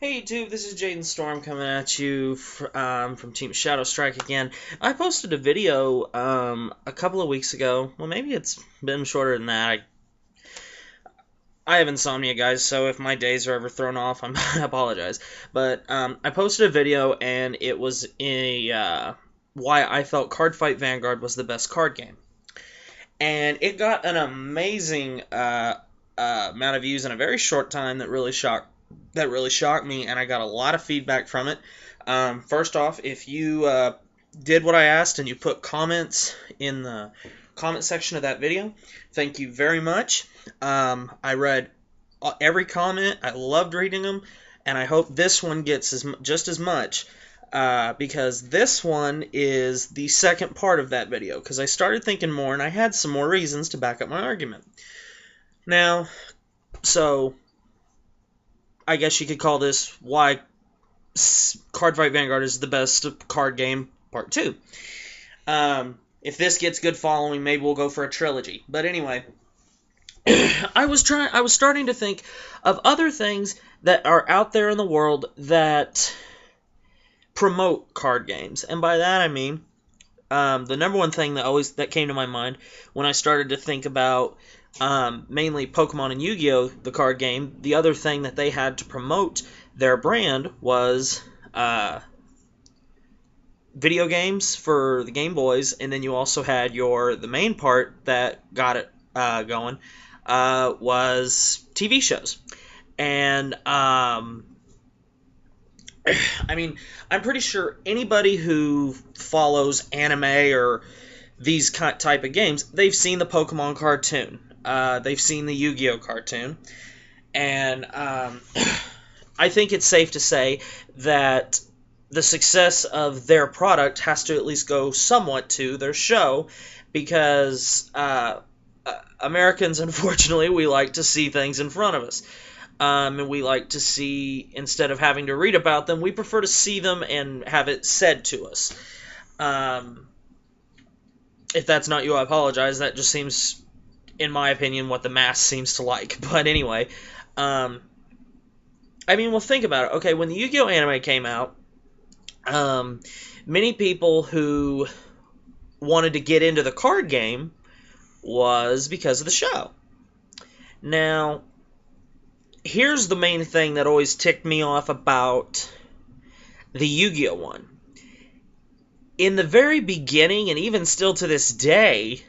Hey YouTube, this is Jaden Storm coming at you from Team Shadow Strike again. I posted a video a couple of weeks ago. Well, maybe it's been shorter than that. I have insomnia, guys, so if my days are ever thrown off, I apologize. But I posted a video, and it was why I felt Cardfight Vanguard was the best card game. And it got an amazing amount of views in a very short time that really shocked me, and I got a lot of feedback from it. First off, if you did what I asked and you put comments in the comment section of that video, thank you very much. I read every comment. I loved reading them, and I hope this one gets just as much. Because this one is the second part of that video, because I started thinking more, and I had some more reasons to back up my argument. Now, so I guess you could call this why Cardfight Vanguard is the best card game, part 2. If this gets good following, maybe we'll go for a trilogy. But anyway, I was starting to think of other things that are out there in the world that promote card games, and by that I mean the number one thing that came to my mind when I started to think about mainly Pokemon and Yu-Gi-Oh, the card game. The other thing that they had to promote their brand was video games for the Game Boys, and then you also had the main part that got it going was TV shows. And I mean, I'm pretty sure anybody who follows anime or these type of games, they've seen the Pokemon cartoon. They've seen the Yu-Gi-Oh cartoon. And I think it's safe to say that the success of their product has to at least go somewhat to their show, because Americans, unfortunately, we like to see things in front of us. And we like to see, instead of having to read about them, we prefer to see them and have it said to us. If that's not you, I apologize. That just seems, in my opinion, what the mass seems to like. But anyway, I mean, well, think about it. Okay, when the Yu-Gi-Oh anime came out, many people who wanted to get into the card game was because of the show. Now, here's the main thing that always ticked me off about the Yu-Gi-Oh one. In the very beginning, and even still to this day,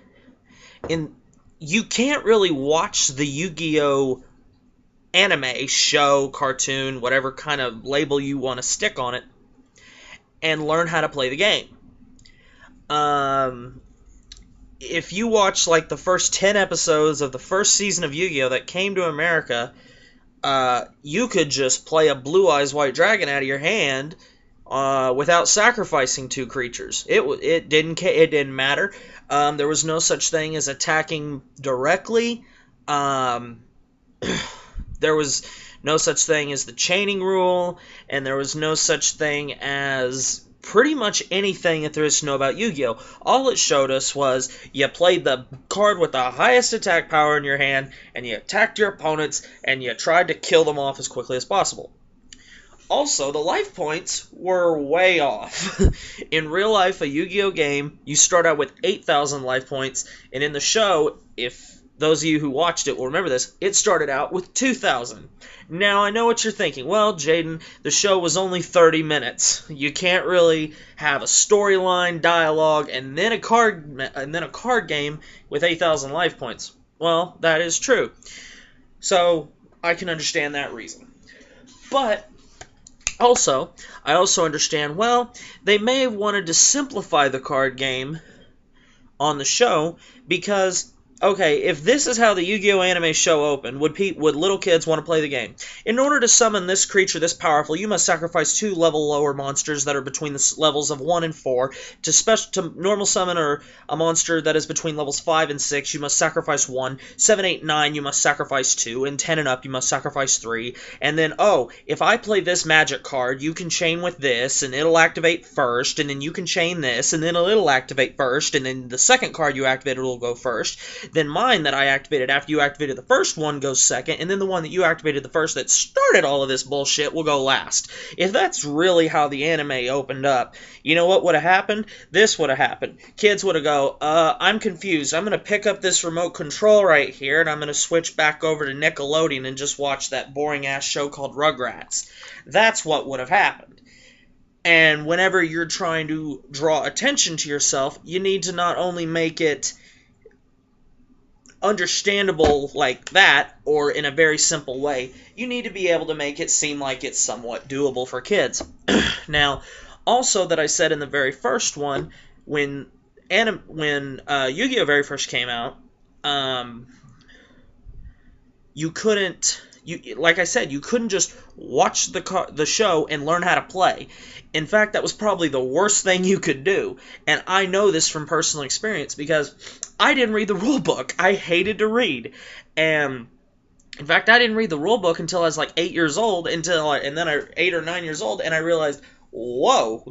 you can't really watch the Yu-Gi-Oh anime, show, cartoon, whatever kind of label you want to stick on it, and learn how to play the game. If you watch like the first 10 episodes of the first season of Yu-Gi-Oh that came to America, you could just play a Blue Eyes White Dragon out of your hand without sacrificing 2 creatures. It didn't matter. There was no such thing as attacking directly. There was no such thing as the chaining rule, and there was no such thing as pretty much anything that there is to know about Yu-Gi-Oh! All it showed us was you played the card with the highest attack power in your hand, and you attacked your opponents, and you tried to kill them off as quickly as possible. Also, the life points were way off. In real life, a Yu-Gi-Oh! Game, you start out with 8,000 life points, and in the show, if those of you who watched it will remember this, it started out with 2,000. Now, I know what you're thinking. Well, Jaden, the show was only 30 minutes. You can't really have a storyline, dialogue, and then a card game with 8,000 life points. Well, that is true. So, I can understand that reason. But I also understand, well, they may have wanted to simplify the card game on the show because, okay, if this is how the Yu-Gi-Oh! Anime show opened, would little kids want to play the game? In order to summon this creature this powerful, you must sacrifice 2 level lower monsters that are between the levels of 1 and 4. To normal summon a monster that is between levels 5 and 6, you must sacrifice 1. 7, 8, 9, you must sacrifice 2. And 10 and up, you must sacrifice 3. And then, oh, if I play this magic card, you can chain with this, and it'll activate first, and then you can chain this, and then it'll activate first, and then the second card you activated will go first. then mine that I activated after you activated the first one goes second, and then the one that you activated the first that started all of this bullshit will go last. If that's really how the anime opened up, you know what would have happened? This would have happened. Kids would have go, I'm confused. I'm going to pick up this remote control right here, and I'm going to switch back over to Nickelodeon and just watch that boring-ass show called Rugrats. That's what would have happened. And whenever you're trying to draw attention to yourself, you need to not only make it understandable like that, or in a very simple way, you need to be able to make it seem like it's somewhat doable for kids. Now, also that I said in the very first one, when Yu-Gi-Oh! Very first came out, you couldn't, like I said, you couldn't just watch the show and learn how to play. In fact, that was probably the worst thing you could do. And I know this from personal experience because I didn't read the rule book. I hated to read. And in fact, I didn't read the rule book until I was like 8 years old, and then 8 or 9 years old, and I realized, whoa,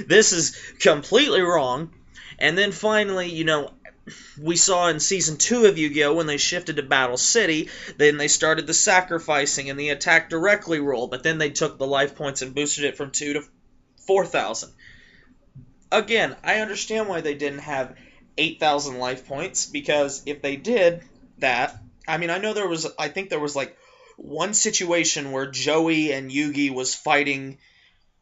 this is completely wrong. And then finally, we saw in Season 2 of Yu-Gi-Oh! When they shifted to Battle City, then they started the sacrificing and the attack directly rule, but then they took the life points and boosted it from 2 to 4,000. Again, I understand why they didn't have 8,000 life points, because if they did that, I mean, I think there was like one situation where Joey and Yugi was fighting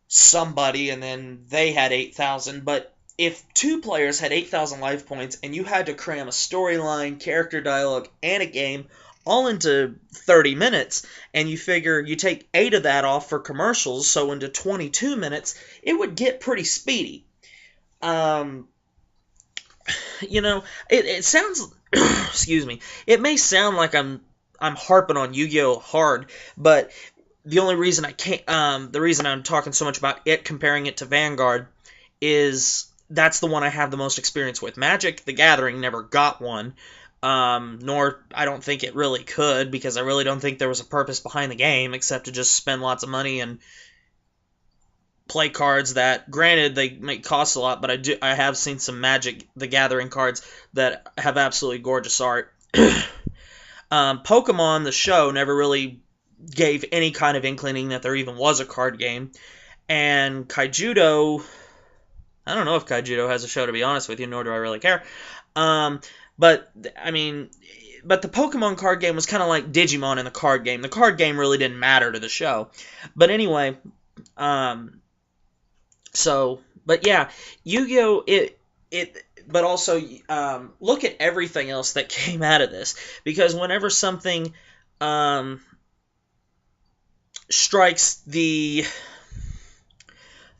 somebody and then they had 8,000, but if two players had 8,000 life points and you had to cram a storyline, character dialogue, and a game all into 30 minutes, and you figure you take 8 of that off for commercials, so into 22 minutes, it would get pretty speedy. It sounds, excuse me, it may sound like I'm harping on Yu-Gi-Oh! Hard, but the only reason the reason I'm talking so much about it, comparing it to Vanguard, is that's the one I have the most experience with. Magic the Gathering never got one, nor I don't think it really could, because I really don't think there was a purpose behind the game except to just spend lots of money and play cards that, granted, they may cost a lot, but I have seen some Magic the Gathering cards that have absolutely gorgeous art. Pokemon, the show, never really gave any kind of inkling that there even was a card game, and Kaijudo, I don't know if Kaijudo has a show, to be honest with you, nor do I really care. But the Pokemon card game was kind of like Digimon in the card game. The card game really didn't matter to the show. But anyway, but yeah, Yu-Gi-Oh! But also, look at everything else that came out of this. Because whenever something strikes the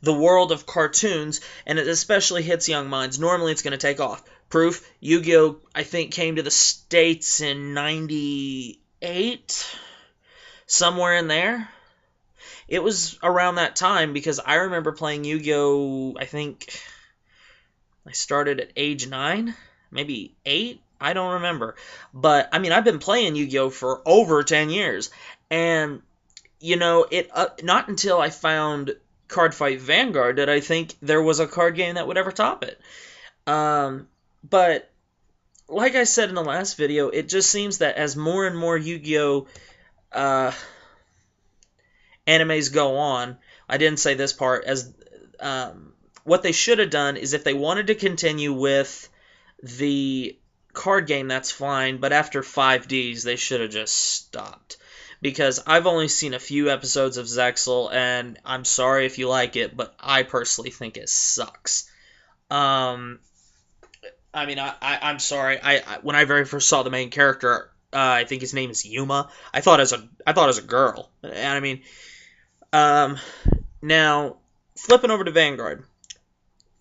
world of cartoons, and it especially hits young minds, normally it's going to take off. Proof, Yu-Gi-Oh! I think came to the States in 98, somewhere in there. It was around that time, because I remember playing Yu-Gi-Oh! I think I started at age 9, maybe 8, I don't remember. But, I mean, I've been playing Yu-Gi-Oh! For over 10 years, and, not until I found Cardfight Vanguard did I think there was a card game that would ever top it. But like I said in the last video, it just seems that as more and more Yu-Gi-Oh! Animes go on, I didn't say this part, as what they should have done is, if they wanted to continue with the card game, that's fine, but after 5Ds, they should have just stopped. Because I've only seen a few episodes of Zexal, and I'm sorry if you like it, but I personally think it sucks. I'm sorry. When I very first saw the main character, I think his name is Yuma. I thought as a girl. And now flipping over to Vanguard.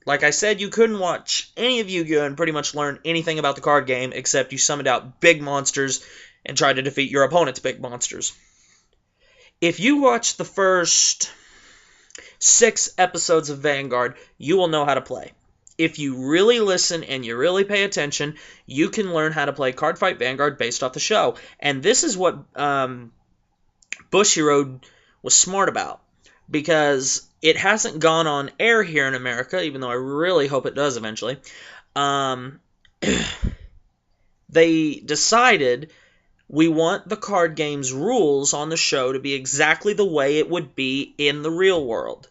Like I said, you couldn't watch any of Yu-Gi-Oh! And pretty much learn anything about the card game, except you summoned out big monsters and tried to defeat your opponent's big monsters. If you watch the first 6 episodes of Vanguard, you will know how to play. If you really listen and you really pay attention, you can learn how to play Cardfight Vanguard based off the show. And this is what Bushiroad was smart about, because it hasn't gone on air here in America, even though I really hope it does eventually. they decided we want the card game's rules on the show to be exactly the way it would be in the real world,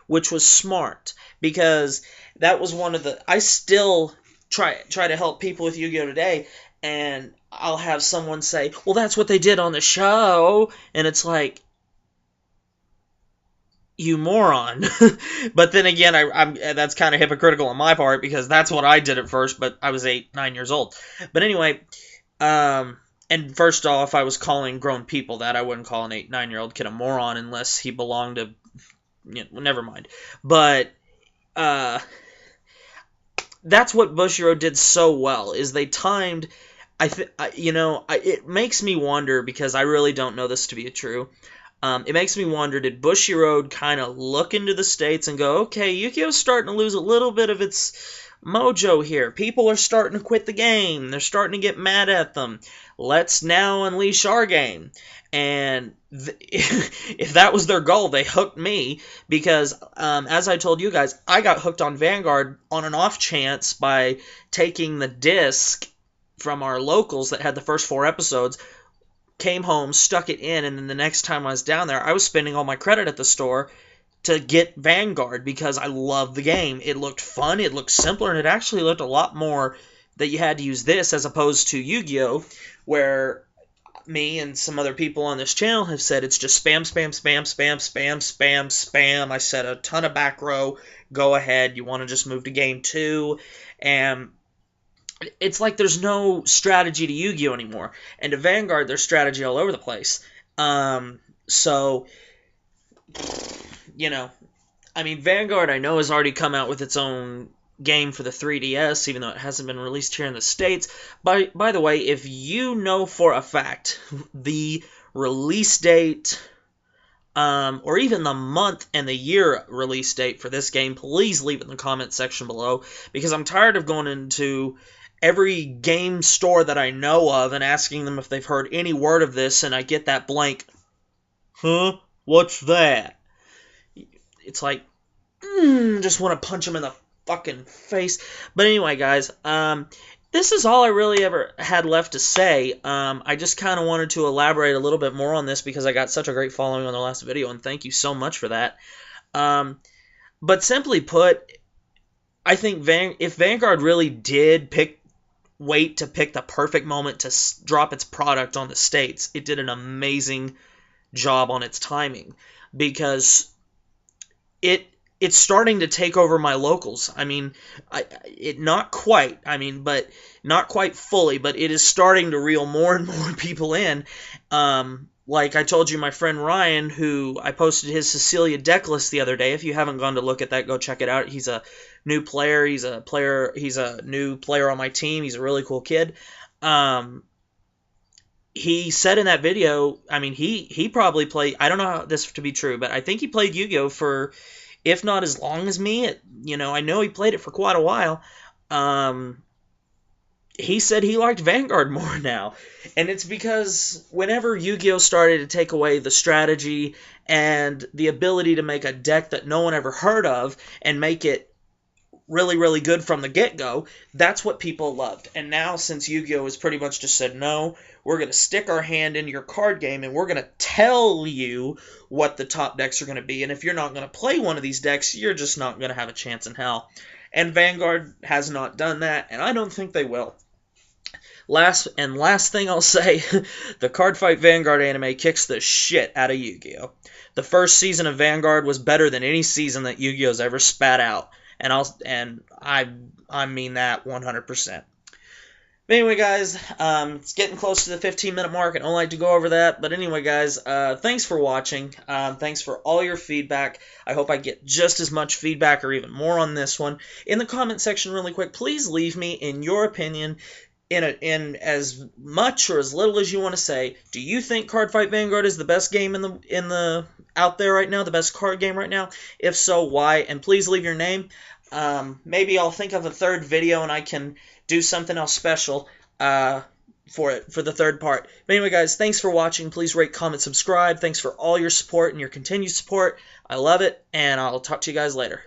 which was smart, because that was one of the... I still try to help people with Yu-Gi-Oh! Today, and I'll have someone say, well, that's what they did on the show, and it's like, you moron. But then again, I'm that's kind of hypocritical on my part, because that's what I did at first, but I was 9 years old. But anyway, and first off, I was calling grown people that. I wouldn't call an 9-year-old kid a moron unless he belonged to... never mind. But that's what Bushiroad did so well, is they timed... it makes me wonder, because I really don't know this to be true. It makes me wonder, did Bushiroad kind of look into the States and go, okay, Yu-Gi-Oh's starting to lose a little bit of its mojo here. People are starting to quit the game. They're starting to get mad at them. Let's now unleash our game. And if that was their goal, they hooked me, because, as I told you guys, I got hooked on Vanguard on an off chance by taking the disc from our locals that had the first 4 episodes, came home, stuck it in, and then the next time I was down there, I was spending all my credit at the store to get Vanguard, because I loved the game. It looked fun, it looked simpler, and it actually looked a lot more that you had to use this as opposed to Yu-Gi-Oh!, where me and some other people on this channel have said it's just spam, spam, spam, spam, spam, spam, spam. I said a ton of back row, go ahead, you want to just move to game 2, and it's like there's no strategy to Yu-Gi-Oh! Anymore. And to Vanguard, there's strategy all over the place. So, Vanguard, I know, has already come out with its own game for the 3DS, even though it hasn't been released here in the States. By the way, if you know for a fact the release date, or even the month and the year release date for this game, please leave it in the comment section below, because I'm tired of going into every game store that I know of and asking them if they've heard any word of this, and I get that blank, huh? What's that? It's like, just want to punch them in the fucking face. But anyway, guys, this is all I really ever had left to say. I just kind of wanted to elaborate a little bit more on this, because I got such a great following on the last video, and thank you so much for that. But simply put, I think if Vanguard really did wait to pick the perfect moment to drop its product on the States, it did an amazing job on its timing, because it's starting to take over my locals. Not quite, but not quite fully, but it is starting to reel more and more people in. Like I told you, my friend Ryan, who I posted his Cecilia deck list the other day. If you haven't gone to look at that, go check it out. He's a new player. He's a new player on my team. He's a really cool kid. He said in that video, he probably played, I don't know this to be true, but I think he played Yu-Gi-Oh! For, if not as long as me, I know he played it for quite a while. He said he liked Vanguard more now. And it's because whenever Yu-Gi-Oh! Started to take away the strategy and the ability to make a deck that no one ever heard of and make it really, really good from the get-go, that's what people loved. And now, since Yu-Gi-Oh! Has pretty much just said, no, we're going to stick our hand in your card game and we're going to tell you what the top decks are going to be. And if you're not going to play one of these decks, you're just not going to have a chance in hell. And Vanguard has not done that, and I don't think they will. Last thing I'll say, the Card Fight Vanguard anime kicks the shit out of Yu-Gi-Oh! The first season of Vanguard was better than any season that Yu-Gi-Oh's ever spat out, and I mean that 100%. But anyway, guys, it's getting close to the 15-minute mark, and I don't like to go over that. But anyway, guys, thanks for watching. Thanks for all your feedback. I hope I get just as much feedback or even more on this one. In the comment section really quick, please leave me, in your opinion, in as much or as little as you want to say. Do you think Card Fight Vanguard is the best game in the out there right now, the best card game right now? If so, why? And please leave your name. Maybe I'll think of a third video and I can do something else special for the third part. But anyway, guys, thanks for watching. Please rate, comment, subscribe. Thanks for all your support and your continued support. I love it, and I'll talk to you guys later.